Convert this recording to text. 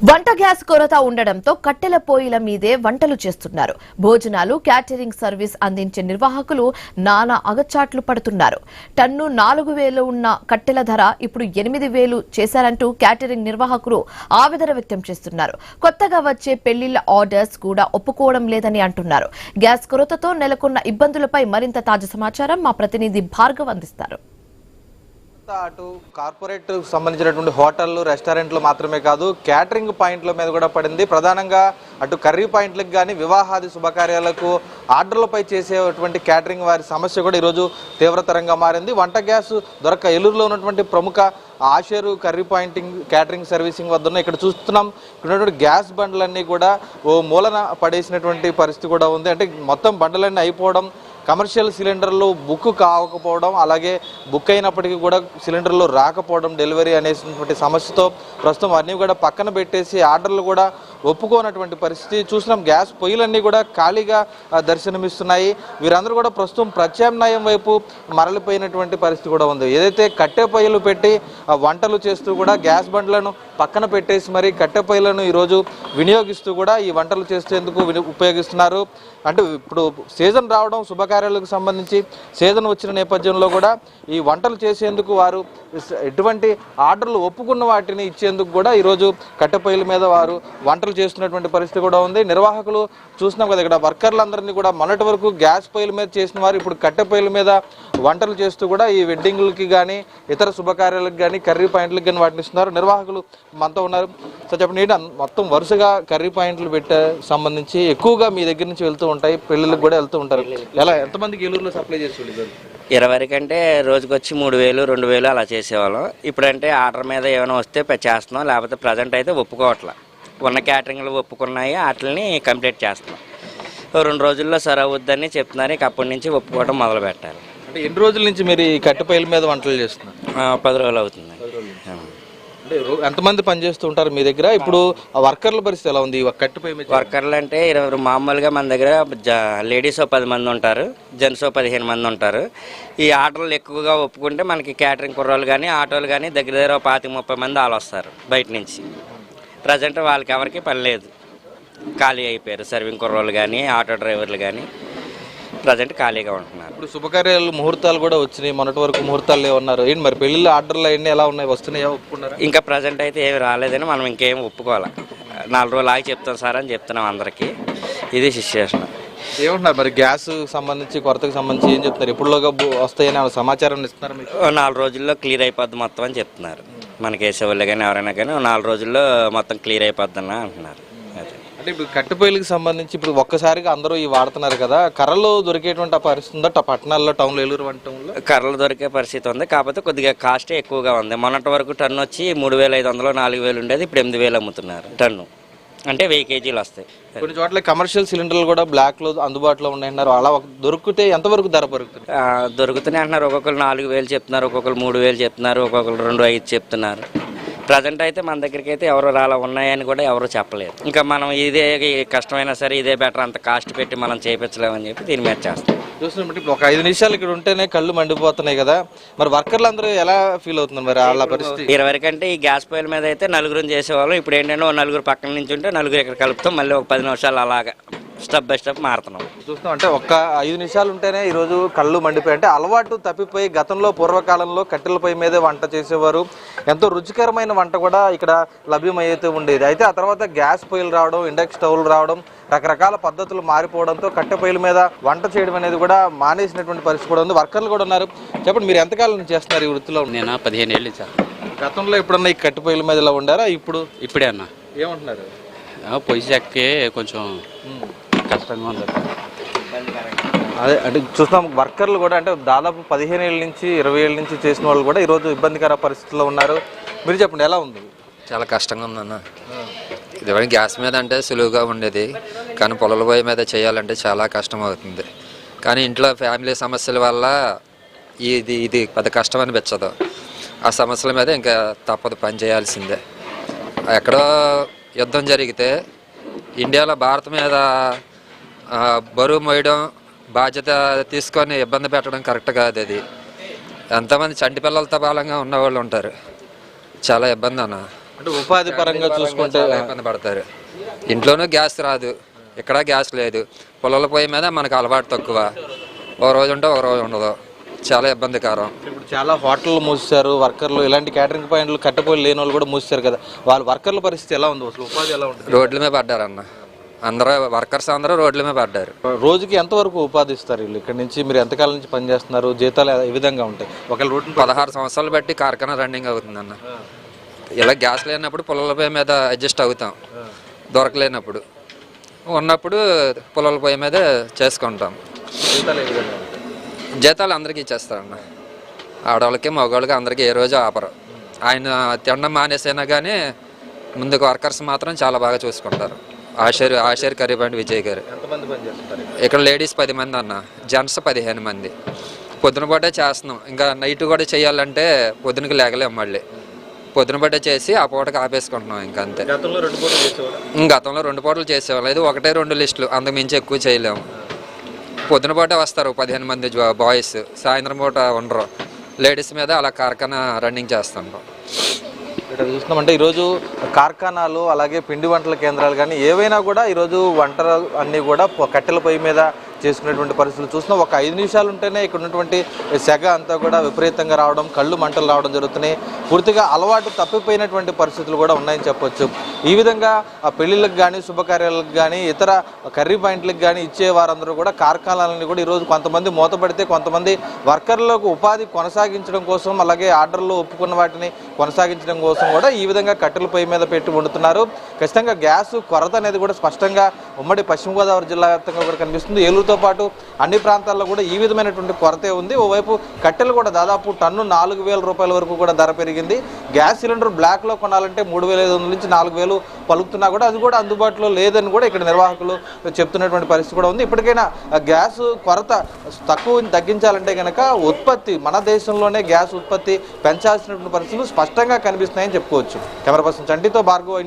వంట గ్యాస్ కొరత ఉండడంతో కట్టెల పొయ్యిల మీదే వంటలు చేస్తున్నారు. భోజనాలు, క్యాటరింగ్ సర్వీస్ అందించే నిర్వాహకులు నానా అగచాట్లు పడుతున్నారు. టన్ను 4,000 ఉన్న కట్టెల ధర ఇప్పుడు 8,000 చేశారంటూ క్యాటరింగ్ నిర్వాహకులు ఆవేదన వ్యక్తం చేస్తున్నారు. కొత్తగా వచ్చే పెళ్లిళ్ల ఆర్డర్స్ కూడా ఒప్పుకోవడం లేదని అంటున్నారు. గ్యాస్ కొరతతో నెలకొన్న ఇబ్బందులపై మరింత తాజా సమాచారం మా ప్రతినిధి భార్గవ్ అందిస్తారు. అటు కార్పొరేట్ సంబంధించినటువంటి హోటళ్లు, రెస్టారెంట్లు మాత్రమే కాదు, క్యాటరింగ్ పాయింట్ల మీద కూడా పడింది. ప్రధానంగా అటు కర్రీ పాయింట్లకు కానీ, వివాహాది శుభకార్యాలకు ఆర్డర్లపై చేసేటువంటి క్యాటరింగ్ వారి సమస్య కూడా ఈరోజు తీవ్రతరంగా మారింది. వంట గ్యాస్ దొరక్క ఏలూరులో ఉన్నటువంటి ప్రముఖ ఆషేరు కర్రీ పాయింటింగ్ క్యాటరింగ్ సర్వీసింగ్ వద్ద ఉన్న ఇక్కడ చూస్తున్నాం. ఇక్కడ ఉన్నటువంటి గ్యాస్ బండ్లన్నీ కూడా ఓ మూలన పడేసినటువంటి పరిస్థితి కూడా ఉంది. అంటే మొత్తం బండ్లన్నీ అయిపోవడం, కమర్షియల్ సిలిండర్లు బుక్ కాకపోవడం, అలాగే బుక్ అయినప్పటికీ కూడా సిలిండర్లు రాకపోవడం, డెలివరీ అనేటువంటి సమస్యతో ప్రస్తుతం అన్నీ కూడా పక్కన పెట్టేసి ఆర్డర్లు కూడా ఒప్పుకోనటువంటి పరిస్థితి చూసినాం. గ్యాస్ పొయ్యిలన్నీ కూడా ఖాళీగా దర్శనమిస్తున్నాయి. వీరందరూ కూడా ప్రస్తుతం ప్రత్యామ్నాయం వైపు మరలిపోయినటువంటి పరిస్థితి కూడా ఉంది. ఏదైతే కట్టె పొయ్యిలు పెట్టి వంటలు చేస్తూ కూడా గ్యాస్ బండ్లను పక్కన పెట్టేసి మరి కట్టె పొయ్యిలను ఈరోజు వినియోగిస్తూ కూడా ఈ వంటలు చేసేందుకు ఉపయోగిస్తున్నారు. అంటే ఇప్పుడు సీజన్ రావడం, శుభకార్యాలకు సంబంధించి సీజన్ వచ్చిన నేపథ్యంలో కూడా ఈ వంటలు చేసేందుకు వారు ఎటువంటి ఆర్డర్లు ఒప్పుకున్న వాటిని ఇచ్చేందుకు కూడా ఈరోజు కట్టె పొయ్యిల మీద వారు వంటలు చేస్తున్నటువంటి పరిస్థితి కూడా ఉంది. నిర్వాహకులు చూసినాం కదా, ఇక్కడ వర్కర్లందరినీ కూడా మొన్నటి వరకు గ్యాస్ పొయ్యిల మీద చేసిన వారు ఇప్పుడు కట్టె పొయ్యిల మీద వంటలు చేస్తూ కూడా ఈ వెడ్డింగ్లకి కానీ, ఇతర శుభకార్యాలకు కానీ, కర్రీ పాయింట్లకు కానీ వాటిని ఇస్తున్నారు. నిర్వాహకులు మనతో ఉన్నారు. సో చెప్పండి, మొత్తం వరుసగా కర్రీ పాయింట్లు పెట్టే సంబంధించి ఎక్కువగా మీ దగ్గర నుంచి వెళ్తూ ఉంటాయి, పెళ్ళిళ్ళకి కూడా వెళ్తూ ఉంటారు. ఎలా ఎంతమందికి ఏలూరులో సప్లై చేస్తుండే? 20 కంటే రోజుకి వచ్చి 3,000, 2,000 అలా చేసేవాళ్ళం. ఇప్పుడంటే ఆర్డర్ మీద ఏమైనా వస్తే చేస్తున్నాం, లేకపోతే ప్రజెంట్ అయితే ఒప్పుకోవట్లా. ఉన్న క్యాటరింగ్లు ఒప్పుకున్నాయి, వాటిని కంప్లీట్ చేస్తున్నాం. 2 రోజుల్లో సరి అవుద్దని చెప్తున్నారు. ఇక అప్పటి నుంచి ఒప్పుకోవడం మొదలు పెట్టాలి. అంటే ఎన్ని రోజుల నుంచి మీరు ఈ కట్టెపొయ్యిల మీద వంటలు చేస్తున్నారు? 10 రోజులు అవుతుంది. అంటే ఎంతమంది పనిచేస్తూ ఉంటారు మీ దగ్గర? ఇప్పుడు వర్కర్ల పరిస్థితి ఎలా ఉంది? కట్టెపొయ్యి మీద వర్కర్లు అంటే 20 మామూలుగా మన దగ్గర లేడీస్ 10 మంది ఉంటారు, జెంట్స్ 15 మంది ఉంటారు. ఈ ఆర్డర్లు ఎక్కువగా ఒప్పుకుంటే మనకి క్యాటరింగ్ కుర్రోళ్ళు కానీ, ఆటోలు కానీ దగ్గర 25-30 మంది వాళ్ళు వస్తారు బయట నుంచి. ప్రజెంట్ వాళ్ళకి ఎవరికి పని లేదు, ఖాళీ అయిపోయారు. సర్వింగ్ కుర్రోళ్ళు కానీ, ఆటో డ్రైవర్లు కానీ ప్రజెంట్ ఖాళీగా ఉంటున్నారు. ఇప్పుడు శుభకార్యాలు, ముహూర్తాలు కూడా వచ్చినాయి. మొన్నటి వరకు ముహూర్తాలు ఉన్నారు. ఏంటి మరి పెళ్ళిళ్ళు ఆర్డర్లు అవన్నీ ఎలా ఉన్నాయి? వస్తున్నాయా? ఒప్పుకున్నారు? ఇంకా ప్రజెంట్ అయితే ఏమి రాలేదని మనం ఇంకేం ఒప్పుకోవాలి. 4 రోజులు ఆగి చెప్తాం సార్ అని చెప్తున్నాం అందరికీ. ఇది సిచ్యువేషన్. ఏమంటున్నారు మరి గ్యాస్ సంబంధించి, కొరతకు సంబంధించి ఏం చెప్తున్నారు? ఎప్పుడులోగా వస్తాయని సమాచారం ఇస్తున్నారు మీకు? 4 రోజుల్లో క్లియర్ అయిపోద్ది మొత్తం అని చెప్తున్నారు. మనకి వేసేవాళ్ళు కానీ ఎవరైనా కానీ 4 రోజుల్లో మొత్తం క్లియర్ అయిపోద్దన్న అంటున్నారు. అంటే ఇప్పుడు కట్టెపొయ్యిలకు సంబంధించి ఇప్పుడు ఒక్కసారిగా అందరూ ఈ వాడుతున్నారు కదా, కర్రలు దొరికేటువంటి పరిస్థితి ఉందా పట్టణాల్లో, టౌన్లో, ఏలూరు వంటంలో? కర్రలు దొరికే పరిస్థితి ఉంది, కాకపోతే కొద్దిగా కాస్ట్ ఎక్కువగా ఉంది. మొన్నటి వరకు టన్ను వచ్చి 3,500, 4,000 ఉండేది. ఇప్పుడు 8,000 అమ్ముతున్నారు టన్ను. అంటే 1000 కేజీలు వస్తాయి. కొన్ని చోట్ల కమర్షియల్ సిలిండర్లు కూడా బ్లాక్ లో అందుబాటులో ఉన్నాయన్నారు. అలా దొరికితే ఎంతవరకు ధర పరుగుతుంది? దొరుకుతున్నాయి అంటున్నారు. ఒక్కొక్కరు 4,000 చెప్తున్నారు, ఒక్కొక్కరు 3,000 చెప్తున్నారు, ఒక్కొక్కరు 2,500 చెప్తున్నారు. ప్రజెంట్ అయితే మన దగ్గరికి అయితే ఎవరు రాలా, ఉన్నాయని కూడా ఎవరు చెప్పలేదు. ఇంకా మనం ఇదే కష్టమైనా సరే ఇదే బెటర్, అంత కాస్ట్ పెట్టి మనం చేయించలేమని చెప్పి దీని మీద చేస్తాం. చూస్తున్నప్పుడు ఇప్పుడు ఒక 5 నిమిషాలు ఇక్కడ ఉంటేనే కళ్ళు మండిపోతున్నాయి కదా, మరి వర్కర్లు అందరూ ఎలా ఫీల్ అవుతున్నారు మరి వాళ్ళ పరిస్థితి? 20 కంటే ఈ గ్యాస్ పొయ్యిల మీద అయితే 4 చేసేవాళ్ళం. ఇప్పుడు ఏంటంటే 4 పక్కన నుంచి ఉంటే 4 ఇక్కడ కలుపుతాం. మళ్ళీ ఒక 10 నిమిషాలు అలాగా స్టెప్ బై స్టెప్ మారుతున్నాం. చూస్తాం అంటే ఒక్క 5 నిమిషాలు ఉంటేనే ఈరోజు కళ్ళు మండిపోయి, అంటే అలవాటు తప్పిపోయి గతంలో పూర్వకాలంలో కట్టెల పొయ్యి మీదే వంట చేసేవారు. ఎంతో రుచికరమైన వంట కూడా ఇక్కడ లభ్యమైతే ఉండేది. అయితే ఆ తర్వాత గ్యాస్ పొయ్యిలు రావడం, ఇండక్షన్ స్టవ్లు రావడం, రకరకాల పద్ధతులు మారిపోవడంతో కట్టె పొయ్యిల మీద వంట చేయడం అనేది కూడా మానేసినటువంటి పరిస్థితి కూడా ఉంది. వర్కర్లు కూడా ఉన్నారు. చెప్పండి, మీరు ఎంతకాలం చేస్తున్నారు ఈ వృత్తిలో? నేను 15 ఏళ్ళు సార్. గతంలో ఎప్పుడన్నా ఈ కట్టె పొయ్యిల మీద ఇలా ఉండారా? ఇప్పుడే అన్న ఏమంటున్నారు? పొయ్యి ఎక్కే కొంచెం కష్టంగా ఉంది. అదే అంటే చూస్తాం వర్కర్లు కూడా, అంటే దాదాపు 15 ఏళ్ళ నుంచి 20 ఏళ్ళ నుంచి చేసిన వాళ్ళు కూడా ఈరోజు ఇబ్బందికర పరిస్థితుల్లో ఉన్నారు. మీరు చెప్పండి, ఎలా ఉంది? చాలా కష్టంగా ఉందన్న. ఇదివరకు గ్యాస్ మీద అంటే సులువుగా ఉండేది, కానీ పొలాల పొయ్యి మీద చేయాలంటే చాలా కష్టం అవుతుంది. కానీ ఇంట్లో ఫ్యామిలీ సమస్యల వల్ల ఇది పెద్ద కష్టం అనిపించదు. ఆ సమస్యల మీద ఇంకా తప్పదు, పని చేయాల్సిందే. ఎక్కడో యుద్ధం జరిగితే ఇండియాలో భారత్ మీద బరువు మోయడం, బాధ్యత తీసుకొని ఇబ్బంది పెట్టడం కరెక్ట్ కాదు. అది ఎంతమంది చంటి పిల్లలతో బలంగా ఉన్నవాళ్ళు ఉంటారు. చాలా ఇబ్బంది అన్న. అంటే ఉపాధి పరంగా చూసుకుంటే చాలా ఇబ్బంది పడతారు. ఇంట్లోనూ గ్యాస్ రాదు, ఇక్కడ గ్యాస్ లేదు, పొలాల పొయ్యి మీద మనకు అలవాటు తక్కువ, ఒక రోజు ఉంటే ఒక రోజు ఉండదు, చాలా ఇబ్బందికరం. ఇప్పుడు చాలా హోటళ్ళు మూసేశారు, వర్కర్లు ఇలాంటి క్యాటరింగ్ పాయింట్లు కట్టెపోయి లేని వాళ్ళు కూడా మూసేశారు కదా, వాళ్ళ వర్కర్ల పరిస్థితి ఎలా ఉంది, అసలు ఉపాధి ఎలా ఉంటుంది? రోడ్ల మీద పడ్డారన్న, అందరూ వర్కర్స్ అందరూ రోడ్ల మీద పడ్డారు. రోజుకి ఎంతవరకు ఉపాధి ఇస్తారు వీళ్ళు? ఇక్కడ నుంచి మీరు ఎంతకాలం నుంచి పనిచేస్తున్నారు, జీతాలు ఏ విధంగా ఉంటాయి? ఒకవేళ రోడ్డు 16 సంవత్సరాలు బట్టి కార్ఖానా రన్నింగ్ అవుతుందన్న. ఇలా గ్యాస్ లేనప్పుడు పొలాల పొయ్యి మీద అడ్జస్ట్ అవుతాం, దొరకలేనప్పుడు, ఉన్నప్పుడు పొలాల పొయ్యి మీద చేసుకుంటాం. జీతాలు ఏ విధంగా ఉంటాయి? జీతాలు అందరికీ ఇచ్చేస్తారన్న, ఆడవాళ్ళకి మగవాళ్ళకి అందరికీ ఏ రోజు ఆపరు. ఆయన తినడం మానేసైనా కానీ ముందుకు వర్కర్స్ మాత్రం చాలా బాగా చూసుకుంటారు. ఆషేర్ కర్రీ పాయింట్ విజయ్ గారు. ఎంతమంది పని చేస్తారు ఇక్కడ? లేడీస్ 10 మంది అన్న, జెంట్స్ 15 మంది. పొద్దున పూటే చేస్తున్నాం, ఇంకా నైట్ కూడా చేయాలంటే పొద్దునకి లేగలేం, మళ్ళీ పొద్దున పూటే చేసి ఆ పూటకి ఆపేసుకుంటున్నాం, ఇంకా అంతే. గతంలో 2 పూటలు చేసేవాడు. గతంలో 2 పూటలు చేసేవాళ్ళు, ఇది 1-2 లిస్టులు, అంతకు మించి ఎక్కువ చేయలేము. పొద్దున పూట వస్తారు 15 మంది బాయ్స్, సాయంత్రం పూట ఉండరు. లేడీస్ మీద అలా కార్ఖానా రన్నింగ్ చేస్తుంటాం. ఇక్కడ చూస్తున్నామంటే ఈరోజు కార్ఖానాలు అలాగే పిండి వంటల కేంద్రాలు కానీ ఏవైనా కూడా ఈరోజు వంటలు అన్నీ కూడా కట్టెల పొయ్యి మీద చేసుకునేటువంటి పరిస్థితులు చూస్తున్నాం. ఒక 5 నిమిషాలు ఉంటేనే ఇక్కడ ఉన్నటువంటి సెగ అంతా కూడా విపరీతంగా రావడం, కళ్ళు మంటలు రావడం జరుగుతున్నాయి. పూర్తిగా అలవాటు తప్పిపోయినటువంటి పరిస్థితులు కూడా ఉన్నాయని చెప్పొచ్చు. ఈ విధంగా ఆ పెళ్లిళ్ళకి కానీ శుభకార్యాలకు కానీ ఇతర కర్రీ పాయింట్లకు కానీ ఇచ్చే వారందరూ కూడా కార్ఖానాలని కూడా ఈరోజు కొంతమంది మూతపడితే కొంతమంది వర్కర్లకు ఉపాధి కొనసాగించడం కోసం అలాగే ఆర్డర్లు ఒప్పుకున్న వాటిని కొనసాగించడం కోసం కూడా ఈ విధంగా కట్టెల పొయ్యి మీద పెట్టి వండుతున్నారు. ఖచ్చితంగా గ్యాస్ కొరత అనేది కూడా స్పష్టంగా ఉమ్మడి పశ్చిమ గోదావరి జిల్లా వ్యాప్తంగా కూడా కనిపిస్తుంది. ఏలూరుతో పాటు అన్ని ప్రాంతాల్లో కూడా ఈ విధమైనటువంటి కొరతే ఉంది. ఓవైపు కట్టెలు కూడా దాదాపు టన్ను 4,000 రూపాయల వరకు కూడా ధర పెరిగింది. గ్యాస్ సిలిండర్ బ్లాక్లో కొనాలంటే 3,500 నుంచి 4,000 పలుకుతున్నా కూడా అది కూడా అందుబాటులో లేదని కూడా ఇక్కడ నిర్వాహకులు చెప్తున్నటువంటి పరిస్థితి కూడా ఉంది. ఇప్పటికైనా గ్యాస్ కొరత తగ్గించాలంటే కనుక ఉత్పత్తి మన దేశంలోనే గ్యాస్ ఉత్పత్తి పెంచాల్సినటువంటి పరిస్థితులు స్పష్టంగా కనిపిస్తున్నాయని చెప్పుకోవచ్చు. కెమెరా పర్సన్ చంటితో భార్గవ్.